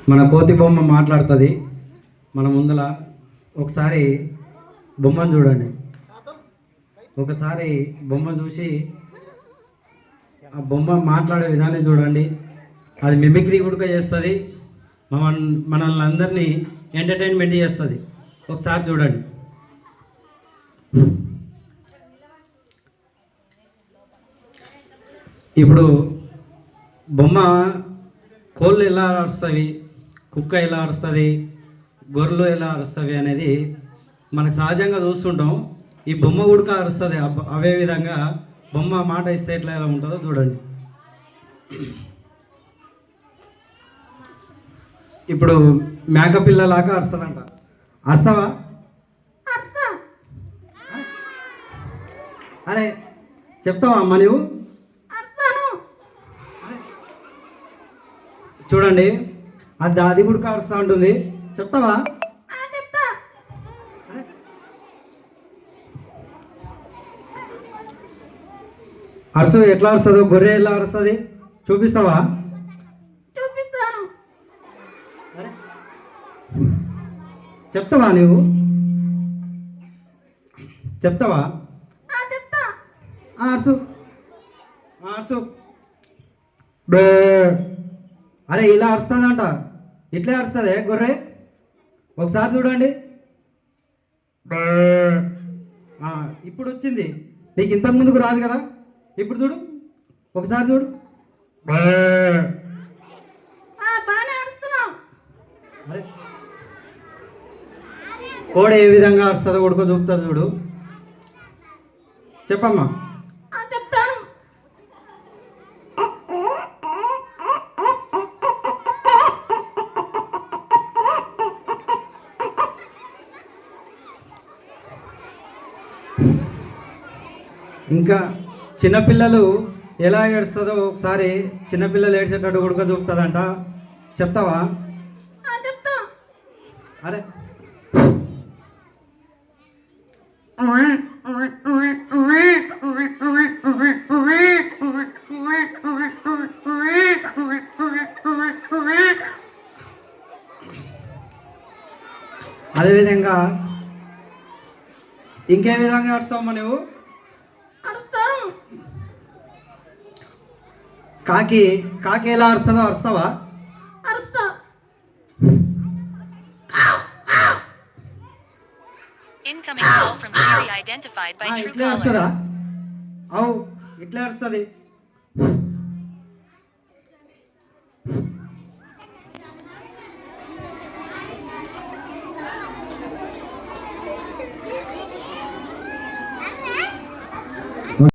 మన కోతి బొమ్మ మాట్లాడుతుంది మన ముందల. ఒకసారి బొమ్మను చూడండి, ఒకసారి బొమ్మ చూసి ఆ బొమ్మ మాట్లాడే విధానం చూడండి. అది మిమిక్రీ కూడా చేస్తుంది, మనల్ని అందరినీ ఎంటర్టైన్మెంట్ చేస్తుంది. ఒకసారి చూడండి. ఇప్పుడు బొమ్మ కోళ్ళు ఎలా అరుస్తాయి, కుక్క ఎలా అరుస్తుంది, గొర్రెలు ఎలా అరుస్తాయి అనేది మనకు సహజంగా చూస్తుంటాం. ఈ బొమ్మ ఉడక అరుస్తుంది. అవే విధంగా బొమ్మ మాట ఇస్తే ఎట్లా ఎలా ఉంటుందో చూడండి. ఇప్పుడు మేకపిల్లలాగా అరుస్తుందంట. అరుస్తావా? అరే చెప్తావా అమ్మ నువ్వు? చూడండి, అది కూడా కారుస్తూ ఉంటుంది. చెప్తావా? అరుసు ఎట్లా అరుస్తుందో, గొర్రె ఎలా అరుస్తుంది చూపిస్తావా? చెప్తావా నువ్వు? చెప్తావా? అరుసు అరుసు. అరే ఇలా అరుస్తుందంట, ఇట్లే అరుస్తుంది గొర్రె. ఒకసారి చూడండి. ఇప్పుడు వచ్చింది, నీకు ఇంతకు ముందుకు రాదు కదా. ఇప్పుడు చూడు, ఒకసారి చూడు. అరే కోడ ఏ విధంగా అరుస్తుందో కొడుకో చూపుతుంది చూడు. చెప్పమ్మా. ఇంకా చిన్నపిల్లలు ఎలా ఏడుస్తుందో ఒకసారి చిన్నపిల్లలు ఏడ్చేటట్టు కొడుక చూపుతుందంట. చెప్తావా? అరే అదేవిధంగా ఇంకే విధంగా ఏడుస్తావమ్మా నువ్వు? కాకి కాకి ఎలా అరుస్తుందో అరుస్తావా? Incoming call from Siri identified by Truecaller. ఇట్లా అరుస్తుందా? అవు ఇట్లా అరుస్తుంది.